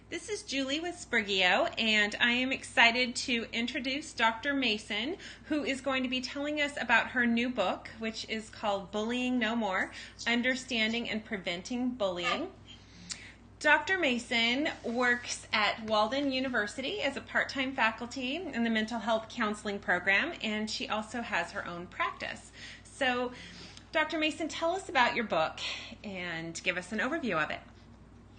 This is Julie with Sprigeo, and I am excited to introduce Dr. Mason, who is going to be telling us about her new book, which is called Bullying No More: Understanding and Preventing Bullying. Dr. Mason works at Walden University as a part-time faculty in the mental health counseling program, and she also has her own practice. So, Dr. Mason, tell us about your book and give us an overview of it.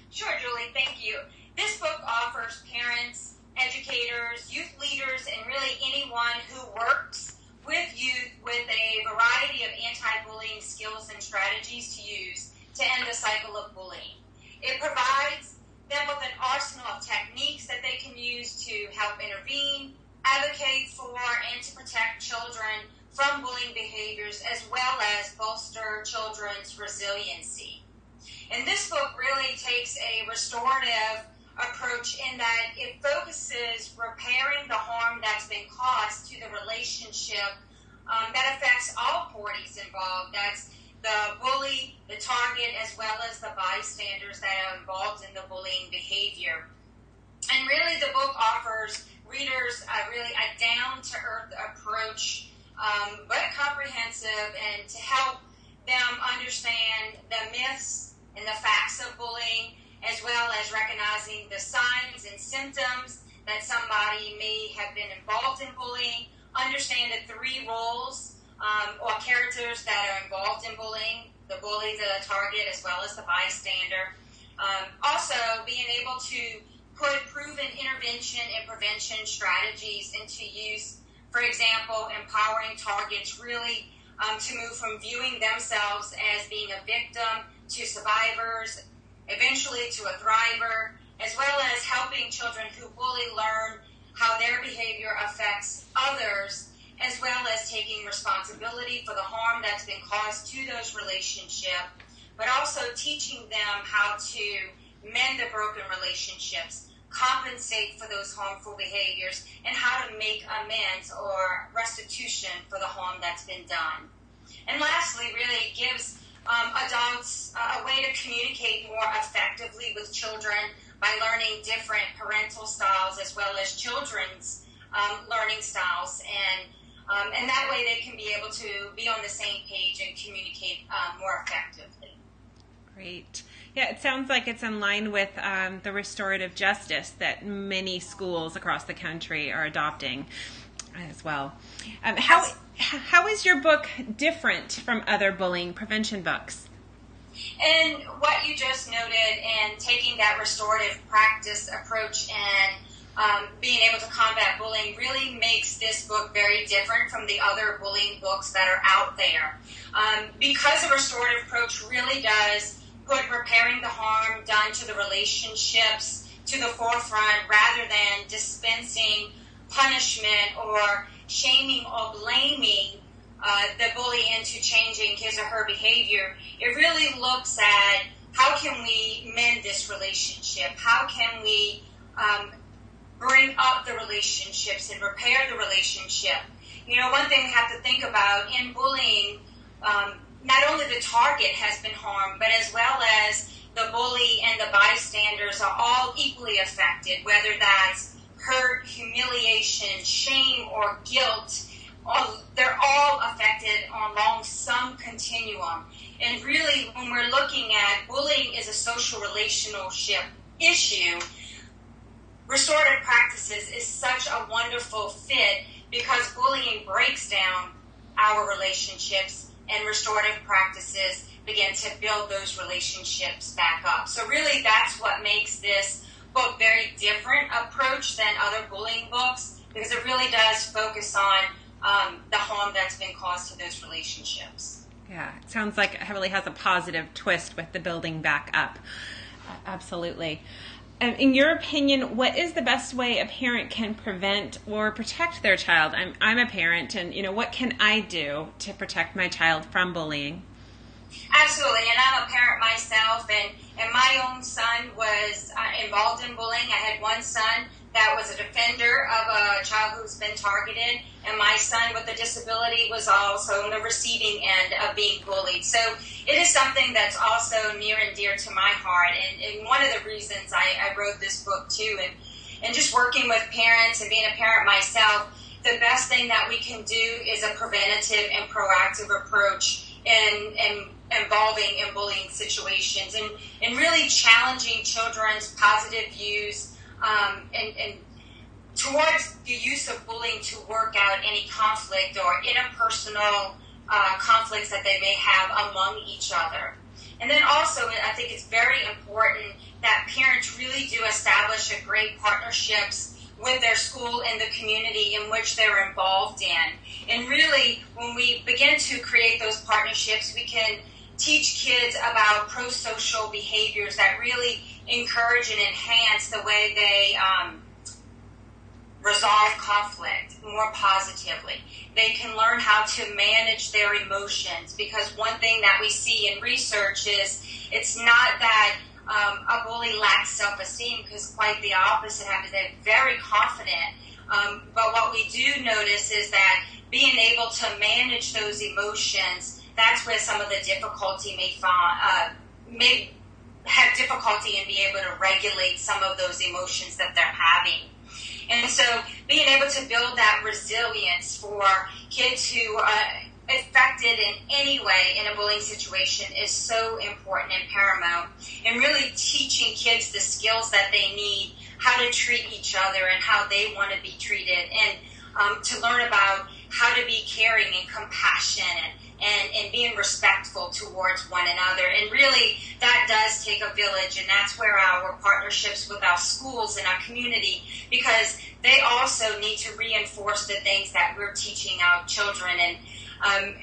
Sure, Julie, thank you. This book offers parents, educators, youth leaders, and really anyone who works with youth with a variety of anti-bullying skills and strategies to use to end the cycle of bullying. It provides them with an arsenal of techniques that they can use to help intervene, advocate for, and to protect children from bullying behaviors, as well as bolster children's resiliency. And this book really takes a restorative approach in that it focuses repairing the harm that's been caused to the relationship that affects all parties involved. That's the bully, the target, as well as the bystanders that are involved in the bullying behavior. And really the book offers readers really a down-to-earth approach, but comprehensive, and to help them understand the myths and the facts of bullying, as well as recognizing the signs and symptoms that somebody may have been involved in bullying, understand the three roles or characters that are involved in bullying: the bully, the target, as well as the bystander. Also, being able to put proven intervention and prevention strategies into use. For example, empowering targets really to move from viewing themselves as being a victim to survivors, eventually to a thriver, as well as helping children who bully learn how their behavior affects others, as well as taking responsibility for the harm that's been caused to those relationships, but also teaching them how to mend the broken relationships, compensate for those harmful behaviors, and how to make amends or restitution for the harm that's been done. And lastly, really gives adults a way to communicate more effectively with children by learning different parental styles as well as children's learning styles, and that way they can be able to be on the same page and communicate more effectively. Great. Yeah, it sounds like it's in line with the restorative justice that many schools across the country are adopting as well. How is your book different from other bullying prevention books? And what you just noted, and taking that restorative practice approach and being able to combat bullying really makes this book very different from the other bullying books that are out there. Because the restorative approach really does put repairing the harm done to the relationships to the forefront, rather than dispensing punishment or shaming or blaming the bully into changing his or her behavior. It really looks at how can we mend this relationship? How can we bring up the relationships and repair the relationship? You know, one thing we have to think about in bullying, not only the target has been harmed, but as well as the bully and the bystanders are all equally affected, whether that's hurt, humiliation, shame, or guilt. They're all affected along some continuum. And really, when we're looking at bullying as a social relationship issue, restorative practices is such a wonderful fit, because bullying breaks down our relationships, and restorative practices begin to build those relationships back up. So really, that's what makes this book very different approach than other bullying books, because it really does focus on the harm that's been caused to those relationships. Yeah, it sounds like it really has a positive twist with the building back up. Absolutely. In your opinion, what is the best way a parent can prevent or protect their child? I'm a parent, and what can I do to protect my child from bullying? Absolutely, and I'm a parent myself, and my own son was involved in bullying. I had one son that was a defender of a child who's been targeted, and my son with a disability was also on the receiving end of being bullied. So it is something that's also near and dear to my heart, and one of the reasons I wrote this book too. And just working with parents and being a parent myself, the best thing that we can do is a preventative and proactive approach in involving in bullying situations, and really challenging children's positive views and towards the use of bullying to work out any conflict or interpersonal conflicts that they may have among each other. And then also, I think it's very important that parents really do establish a great partnerships with their school and the community in which they're involved in. And really, when we begin to create those partnerships, we can teach kids about pro-social behaviors that really encourage and enhance the way they resolve conflict more positively. They can learn how to manage their emotions, because one thing that we see in research is it's not that a bully lacks self-esteem, because quite the opposite happens. They're very confident. But what we do notice is that being able to manage those emotions, that's where some of the difficulty may have difficulty in being able to regulate some of those emotions that they're having. And so being able to build that resilience for kids who are affected in any way in a bullying situation is so important and paramount. And really teaching kids the skills that they need, how to treat each other and how they want to be treated, and to learn about how to be caring and compassionate and being respectful towards one another. And really, that does take a village, and that's where our partnerships with our schools and our community, because they also need to reinforce the things that we're teaching our children. And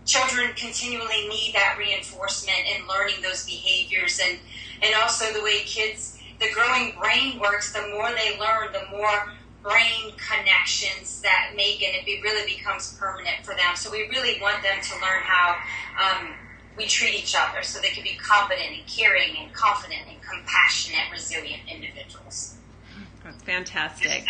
children continually need that reinforcement in learning those behaviors, and also the way kids, the growing brain works, the more they learn, the more brain connections that make it, and it really becomes permanent for them. So we really want them to learn how we treat each other, so they can be competent and caring and confident and compassionate, resilient individuals. That's fantastic.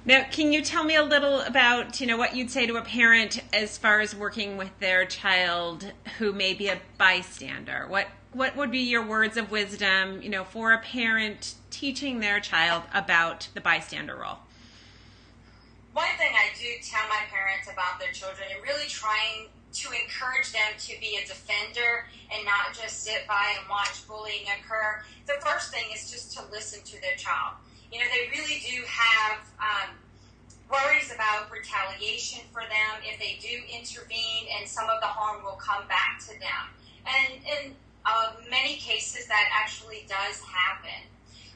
Now, can you tell me a little about, what you'd say to a parent as far as working with their child who may be a bystander? What would be your words of wisdom, for a parent teaching their child about the bystander role? One thing I do tell my parents about their children, and really trying to encourage them to be a defender and not just sit by and watch bullying occur. The first thing is just to listen to their child. They really do have worries about retaliation for them if they do intervene, and some of the harm will come back to them. And in many cases, that actually does happen.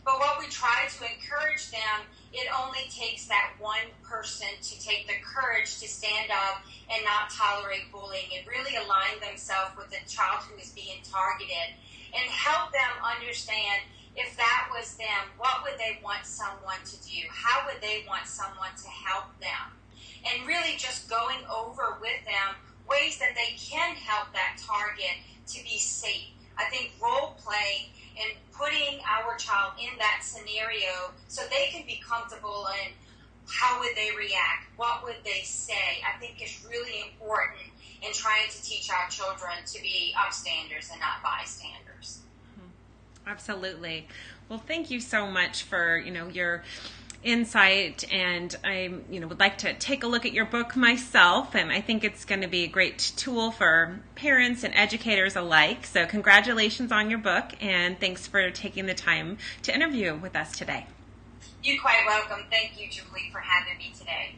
But what we try to encourage them, it only takes that one person to take the courage to stand up and not tolerate bullying, and really align themselves with the child who is being targeted, and help them understand, if that was them, what would they want someone to do? How would they want someone to help them? And really just going over with them ways that they can help that target to be safe. I think role playing and putting our child in that scenario so they can be comfortable in how would they react, what would they say, I think is really important in trying to teach our children to be upstanders and not bystanders. Absolutely. Well, thank you so much for, your insight, and I, would like to take a look at your book myself, and I think it's going to be a great tool for parents and educators alike. So congratulations on your book, and thanks for taking the time to interview with us today. You're quite welcome. Thank you, Julie, for having me today.